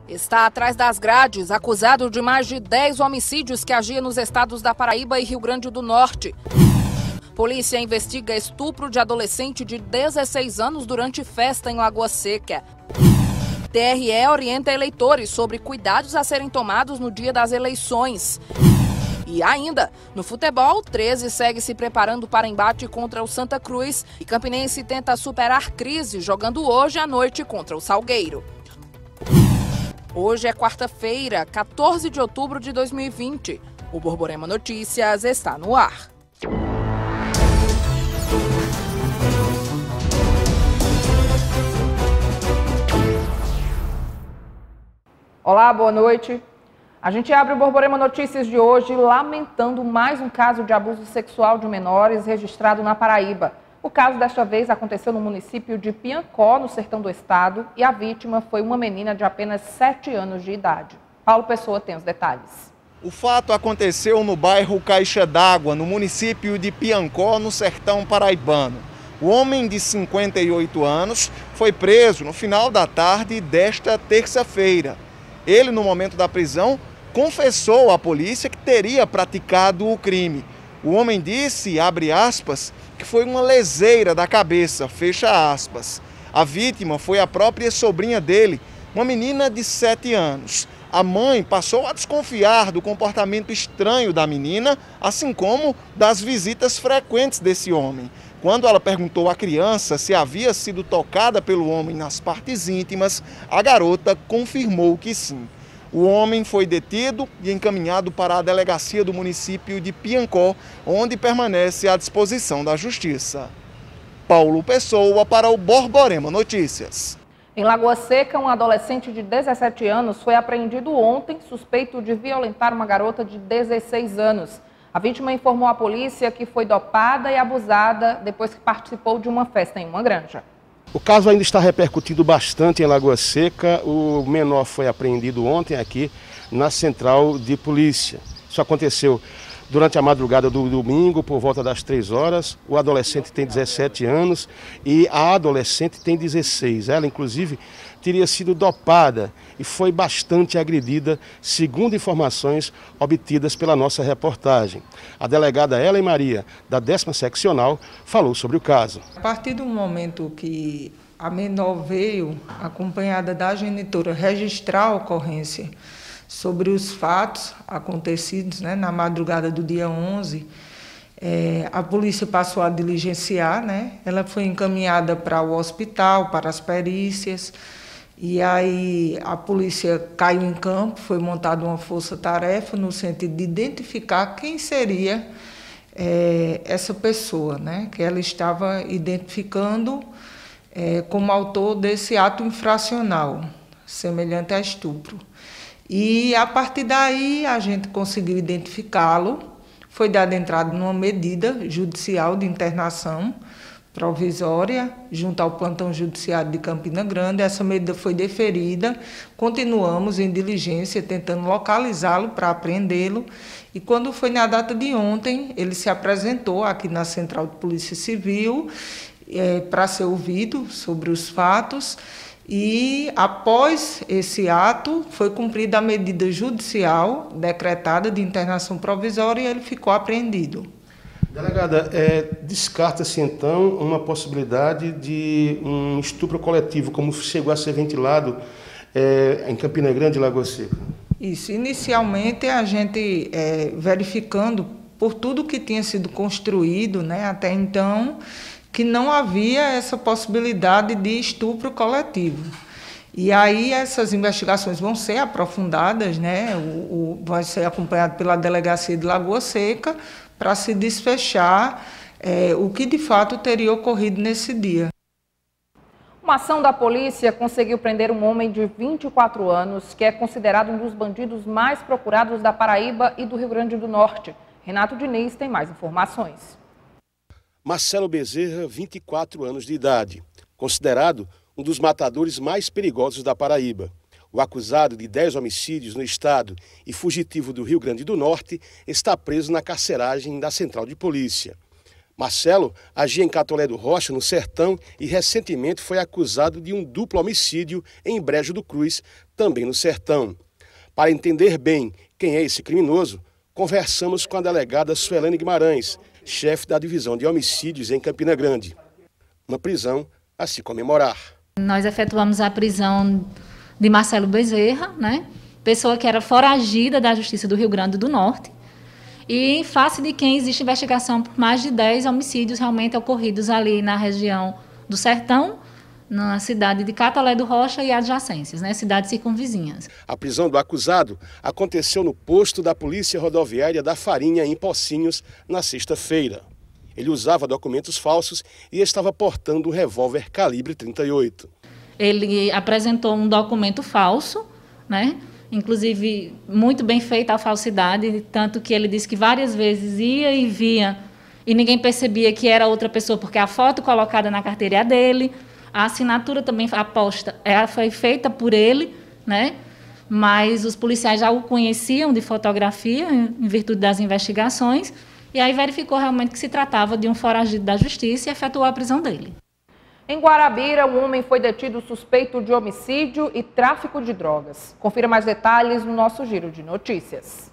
Está atrás das grades, acusado de mais de 10 homicídios que agia nos estados da Paraíba e Rio Grande do Norte. Polícia investiga estupro de adolescente de 16 anos durante festa em Lagoa Seca. TRE orienta eleitores sobre cuidados a serem tomados no dia das eleições. E ainda, no futebol, 13 segue se preparando para embate contra o Santa Cruz e Campinense tenta superar crise jogando hoje à noite contra o Salgueiro. Hoje é quarta-feira, 14 de outubro de 2020. O Borborema Notícias está no ar. Olá, boa noite. A gente abre o Borborema Notícias de hoje lamentando mais um caso de abuso sexual de menores registrado na Paraíba. O caso desta vez aconteceu no município de Piancó, no sertão do estado, e a vítima foi uma menina de apenas 7 anos de idade. Paulo Pessoa tem os detalhes. O fato aconteceu no bairro Caixa d'Água, no município de Piancó, no sertão paraibano. O homem de 58 anos foi preso no final da tarde desta terça-feira. Ele, no momento da prisão, confessou à polícia que teria praticado o crime. O homem disse, abre aspas, que foi uma leseira da cabeça, fecha aspas. A vítima foi a própria sobrinha dele, uma menina de 7 anos. A mãe passou a desconfiar do comportamento estranho da menina, assim como das visitas frequentes desse homem. Quando ela perguntou à criança se havia sido tocada pelo homem nas partes íntimas, a garota confirmou que sim. O homem foi detido e encaminhado para a delegacia do município de Piancó, onde permanece à disposição da Justiça. Paulo Pessoa para o Borborema Notícias. Em Lagoa Seca, um adolescente de 17 anos foi apreendido ontem, suspeito de violentar uma garota de 16 anos. A vítima informou à polícia que foi dopada e abusada depois que participou de uma festa em uma granja. O caso ainda está repercutindo bastante em Lagoa Seca. O menor foi apreendido ontem aqui na central de polícia. Isso aconteceu durante a madrugada do domingo, por volta das 3 horas. O adolescente tem 17 anos e a adolescente tem 16. Ela, inclusive, teria sido dopada e foi bastante agredida, segundo informações obtidas pela nossa reportagem. A delegada Ellen Maria, da 10ª Seccional, falou sobre o caso. A partir do momento que a menor veio, acompanhada da genitora, registrar a ocorrência sobre os fatos acontecidos, na madrugada do dia 11, a polícia passou a diligenciar, Ela foi encaminhada para o hospital, para as perícias, e aí a polícia caiu em campo, foi montada uma força-tarefa no sentido de identificar quem seria essa pessoa, que ela estava identificando como autor desse ato infracional, semelhante a estupro. E, a partir daí, a gente conseguiu identificá-lo. Foi dada entrada numa medida judicial de internação provisória, junto ao plantão judiciário de Campina Grande. Essa medida foi deferida. Continuamos em diligência, tentando localizá-lo para apreendê-lo. E, quando foi na data de ontem, ele se apresentou aqui na Central de Polícia Civil para ser ouvido sobre os fatos. E, após esse ato, foi cumprida a medida judicial decretada de internação provisória e ele ficou apreendido. Delegada, descarta-se então uma possibilidade de um estupro coletivo, como chegou a ser ventilado em Campina Grande e Lagoa Seca? Isso. Inicialmente, a gente verificando por tudo que tinha sido construído, até então, que não havia essa possibilidade de estupro coletivo. E aí essas investigações vão ser aprofundadas, vai ser acompanhado pela Delegacia de Lagoa Seca para se desfechar o que de fato teria ocorrido nesse dia. Uma ação da polícia conseguiu prender um homem de 24 anos, que é considerado um dos bandidos mais procurados da Paraíba e do Rio Grande do Norte. Renato Diniz tem mais informações. Marcelo Bezerra, 24 anos de idade, considerado um dos matadores mais perigosos da Paraíba. O acusado de 10 homicídios no estado e fugitivo do Rio Grande do Norte está preso na carceragem da Central de Polícia. Marcelo agia em Catolé do Rocha, no Sertão, e recentemente foi acusado de um duplo homicídio em Brejo do Cruz, também no Sertão. Para entender bem quem é esse criminoso, conversamos com a delegada Suelane Guimarães, chefe da Divisão de Homicídios em Campina Grande. Uma prisão a se comemorar. Nós efetuamos a prisão de Marcelo Bezerra, né? Pessoa que era foragida da Justiça do Rio Grande do Norte, e em face de quem existe investigação por mais de 10 homicídios realmente ocorridos ali na região do Sertão, na cidade de Catolé do Rocha e adjacências, né? Cidades circunvizinhas. A prisão do acusado aconteceu no posto da Polícia Rodoviária da Farinha, em Pocinhos, na sexta-feira. Ele usava documentos falsos e estava portando um revólver calibre 38. Ele apresentou um documento falso, né? Inclusive muito bem feita a falsidade, tanto que ele disse que várias vezes ia e via e ninguém percebia que era outra pessoa, porque a foto colocada na carteira é dele, a assinatura também foi feita por ele, né? Mas os policiais já o conheciam de fotografia em virtude das investigações, e aí verificou realmente que se tratava de um foragido da justiça e efetuou a prisão dele. Em Guarabira, um homem foi detido suspeito de homicídio e tráfico de drogas. Confira mais detalhes no nosso giro de notícias.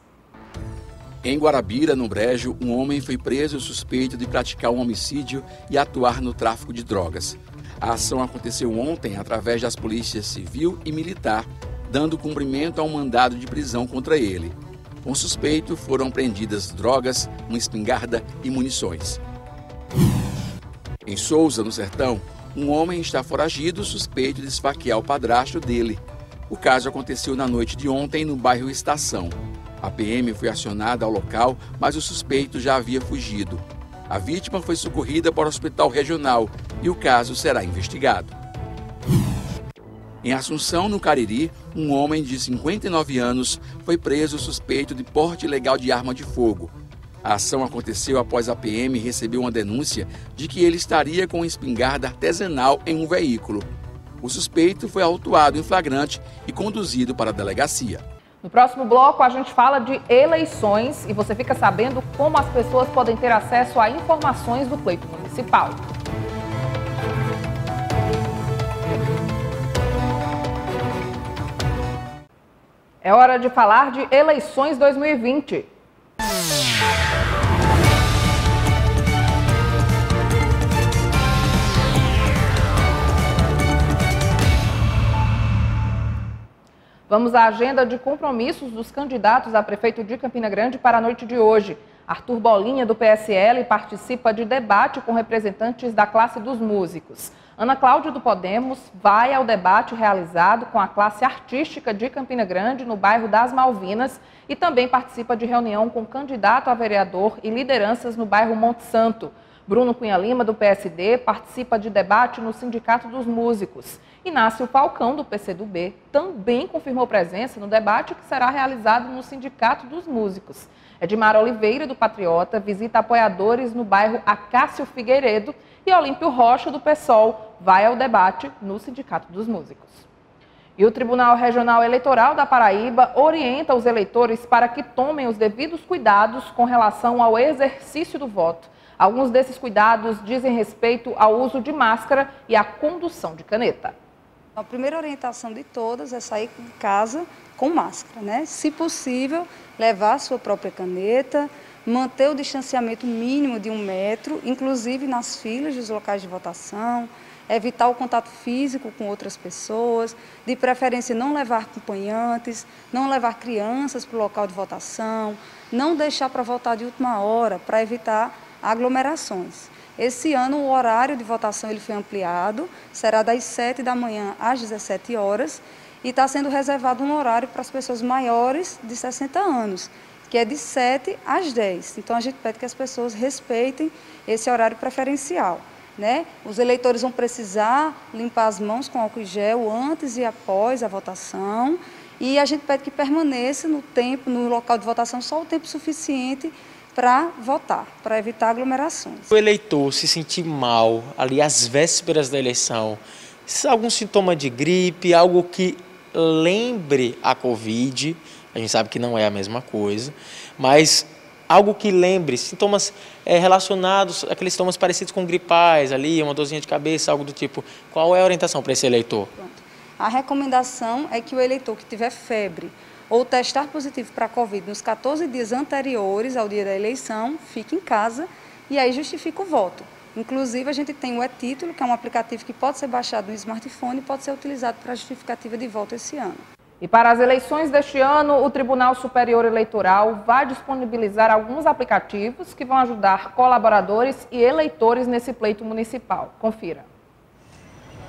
Em Guarabira, no Brejo, um homem foi preso suspeito de praticar um homicídio e atuar no tráfico de drogas. A ação aconteceu ontem através das polícias civil e militar, dando cumprimento a um mandado de prisão contra ele. Com o suspeito foram apreendidas drogas, uma espingarda e munições. Em Souza, no Sertão, um homem está foragido suspeito de esfaquear o padrasto dele. O caso aconteceu na noite de ontem no bairro Estação. A PM foi acionada ao local, mas o suspeito já havia fugido. A vítima foi socorrida para o hospital regional e o caso será investigado. Em Assunção, no Cariri, um homem de 59 anos foi preso suspeito de porte ilegal de arma de fogo. A ação aconteceu após a PM receber uma denúncia de que ele estaria com uma espingarda artesanal em um veículo. O suspeito foi autuado em flagrante e conduzido para a delegacia. No próximo bloco, a gente fala de eleições e você fica sabendo como as pessoas podem ter acesso a informações do pleito municipal. É hora de falar de eleições 2020. Vamos à agenda de compromissos dos candidatos a prefeito de Campina Grande para a noite de hoje. Arthur Bolinha, do PSL, participa de debate com representantes da classe dos músicos. Ana Cláudia, do Podemos, vai ao debate realizado com a classe artística de Campina Grande, no bairro das Malvinas, e também participa de reunião com candidato a vereador e lideranças no bairro Monte Santo. Bruno Cunha Lima, do PSD, participa de debate no Sindicato dos Músicos. Inácio Falcão, do PCdoB, também confirmou presença no debate que será realizado no Sindicato dos Músicos. Edmar Oliveira, do Patriota, visita apoiadores no bairro Acácio Figueiredo e Olímpio Rocha, do PSOL, vai ao debate no Sindicato dos Músicos. E o Tribunal Regional Eleitoral da Paraíba orienta os eleitores para que tomem os devidos cuidados com relação ao exercício do voto. Alguns desses cuidados dizem respeito ao uso de máscara e à condução de caneta. A primeira orientação de todas é sair de casa com máscara, né? Se possível, levar a sua própria caneta, manter o distanciamento mínimo de 1 metro, inclusive nas filas dos locais de votação, evitar o contato físico com outras pessoas, de preferência não levar acompanhantes, não levar crianças para o local de votação, não deixar para votar de última hora, para evitar aglomerações. Esse ano o horário de votação ele foi ampliado, será das 7 da manhã às 17 horas e está sendo reservado um horário para as pessoas maiores de 60 anos, que é de 7 às 10. Então a gente pede que as pessoas respeitem esse horário preferencial, né? Os eleitores vão precisar limpar as mãos com álcool em gel antes e após a votação e a gente pede que permaneça no local de votação só o tempo suficiente para votar, para evitar aglomerações. O eleitor se sentir mal ali às vésperas da eleição, algum sintoma de gripe, algo que lembre a Covid, a gente sabe que não é a mesma coisa, mas algo que lembre, sintomas relacionados, aqueles sintomas parecidos com gripais ali, uma dorzinha de cabeça, algo do tipo. Qual é a orientação para esse eleitor? Pronto. A recomendação é que o eleitor que tiver febre ou testar positivo para a Covid nos 14 dias anteriores ao dia da eleição, fique em casa e aí justifica o voto. Inclusive, a gente tem o e-Título, que é um aplicativo que pode ser baixado no smartphone e pode ser utilizado para a justificativa de voto esse ano. E para as eleições deste ano, o Tribunal Superior Eleitoral vai disponibilizar alguns aplicativos que vão ajudar colaboradores e eleitores nesse pleito municipal. Confira.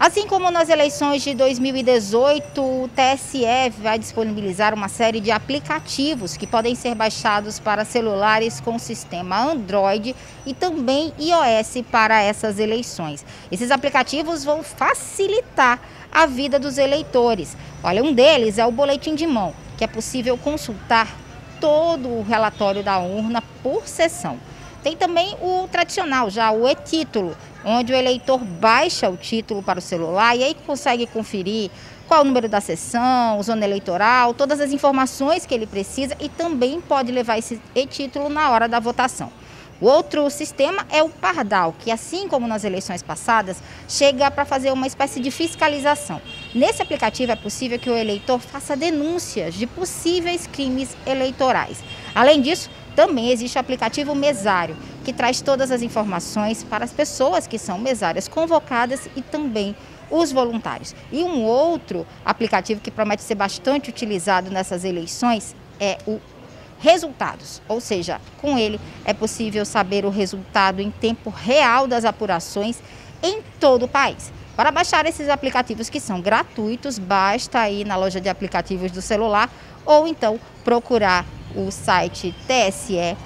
Assim como nas eleições de 2018, o TSE vai disponibilizar uma série de aplicativos que podem ser baixados para celulares com sistema Android e também iOS para essas eleições. Esses aplicativos vão facilitar a vida dos eleitores. Olha, um deles é o Boletim de Mão, que é possível consultar todo o relatório da urna por sessão. Tem também o tradicional, já o e-Título, onde o eleitor baixa o título para o celular e aí consegue conferir qual é o número da sessão, zona eleitoral, todas as informações que ele precisa e também pode levar esse e-Título na hora da votação. O outro sistema é o Pardal, que assim como nas eleições passadas, chega para fazer uma espécie de fiscalização. Nesse aplicativo é possível que o eleitor faça denúncias de possíveis crimes eleitorais. Além disso, também existe o aplicativo Mesário, que traz todas as informações para as pessoas que são mesárias convocadas e também os voluntários. E um outro aplicativo que promete ser bastante utilizado nessas eleições é o Resultados, ou seja, com ele é possível saber o resultado em tempo real das apurações em todo o país. Para baixar esses aplicativos que são gratuitos, basta ir na loja de aplicativos do celular ou então procurar o site tse.jus.br.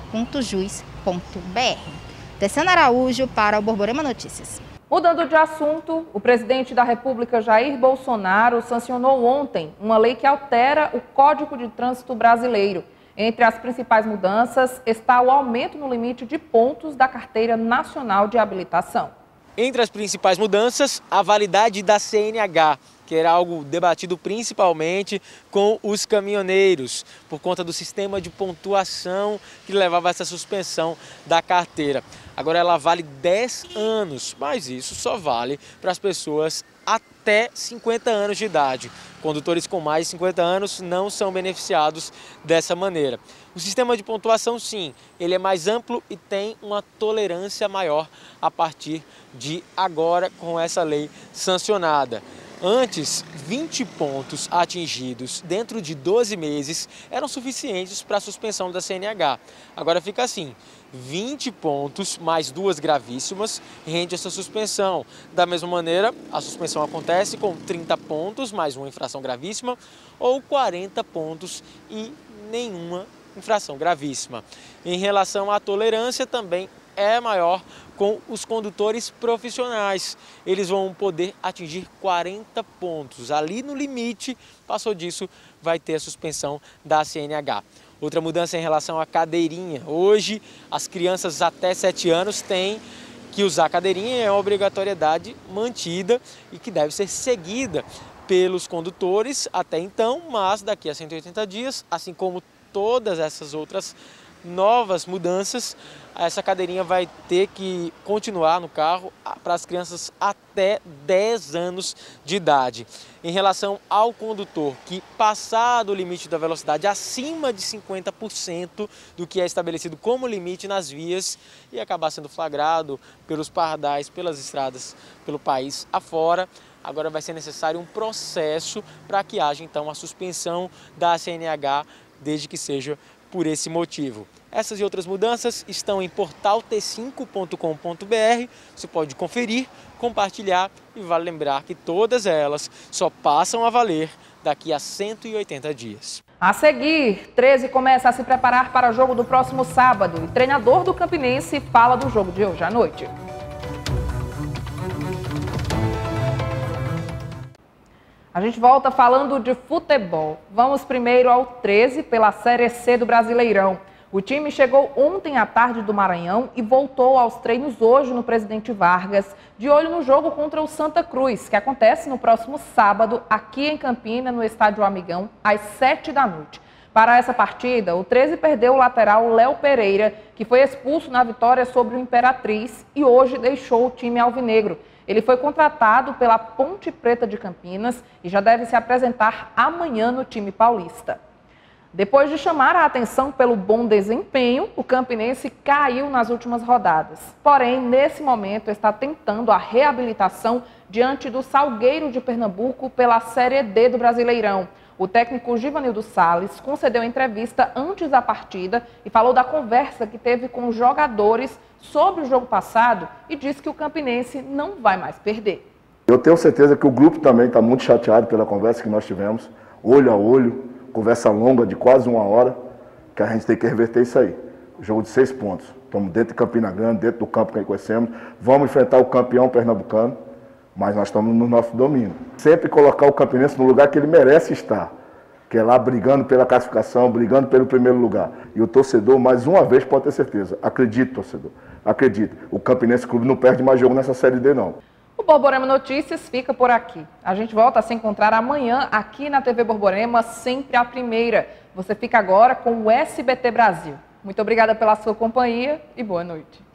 Tessana Araújo para o Borborema Notícias. Mudando de assunto, o presidente da República, Jair Bolsonaro, sancionou ontem uma lei que altera o Código de Trânsito Brasileiro. Entre as principais mudanças está o aumento no limite de pontos da Carteira Nacional de Habilitação. Entre as principais mudanças, a validade da CNH, que era algo debatido principalmente com os caminhoneiros, por conta do sistema de pontuação que levava a essa suspensão da carteira. Agora ela vale 10 anos, mas isso só vale para as pessoas até 50 anos de idade. Condutores com mais de 50 anos não são beneficiados dessa maneira. O sistema de pontuação, sim, ele é mais amplo e tem uma tolerância maior a partir de agora com essa lei sancionada. Antes, 20 pontos atingidos dentro de 12 meses eram suficientes para a suspensão da CNH. Agora fica assim, 20 pontos mais 2 gravíssimas rende essa suspensão. Da mesma maneira, a suspensão acontece com 30 pontos mais uma infração gravíssima ou 40 pontos e nenhuma infração gravíssima. Em relação à tolerância, também é maior com os condutores profissionais. Eles vão poder atingir 40 pontos. Ali no limite, passou disso, vai ter a suspensão da CNH. Outra mudança em relação à cadeirinha. Hoje, as crianças até 7 anos têm que usar a cadeirinha, é uma obrigatoriedade mantida e que deve ser seguida pelos condutores até então, mas daqui a 180 dias, assim como todas essas outras novas mudanças, essa cadeirinha vai ter que continuar no carro para as crianças até 10 anos de idade. Em relação ao condutor que passar do limite da velocidade acima de 50% do que é estabelecido como limite nas vias e acabar sendo flagrado pelos pardais, pelas estradas, pelo país afora, agora vai ser necessário um processo para que haja então a suspensão da CNH, desde que seja por esse motivo. Essas e outras mudanças estão em portal t5.com.br, você pode conferir, compartilhar e vale lembrar que todas elas só passam a valer daqui a 180 dias. A seguir, 13 começa a se preparar para o jogo do próximo sábado e o treinador do Campinense fala do jogo de hoje à noite. A gente volta falando de futebol. Vamos primeiro ao 13 pela Série C do Brasileirão. O time chegou ontem à tarde do Maranhão e voltou aos treinos hoje no Presidente Vargas, de olho no jogo contra o Santa Cruz, que acontece no próximo sábado, aqui em Campina, no Estádio Amigão, às 7 da noite. Para essa partida, o 13 perdeu o lateral Léo Pereira, que foi expulso na vitória sobre o Imperatriz e hoje deixou o time alvinegro. Ele foi contratado pela Ponte Preta de Campinas e já deve se apresentar amanhã no time paulista. Depois de chamar a atenção pelo bom desempenho, o campinense caiu nas últimas rodadas. Porém, nesse momento, está tentando a reabilitação diante do Salgueiro de Pernambuco pela Série D do Brasileirão. O técnico Givanildo Salles concedeu entrevista antes da partida e falou da conversa que teve com os jogadores sobre o jogo passado e disse que o campinense não vai mais perder. Eu tenho certeza que o grupo também está muito chateado pela conversa que nós tivemos, olho a olho. Conversa longa de quase 1 hora, que a gente tem que reverter isso aí. Jogo de 6 pontos. Estamos dentro de Campina Grande, dentro do campo que conhecemos. Vamos enfrentar o campeão pernambucano, mas nós estamos no nosso domínio. Sempre colocar o campinense no lugar que ele merece estar, que é lá brigando pela classificação, brigando pelo primeiro lugar. E o torcedor, mais uma vez, pode ter certeza. Acredite, torcedor. Acredite. O Campinense Clube não perde mais jogo nessa Série D, não. O Borborema Notícias fica por aqui. A gente volta a se encontrar amanhã aqui na TV Borborema, sempre a primeira. Você fica agora com o SBT Brasil. Muito obrigada pela sua companhia e boa noite.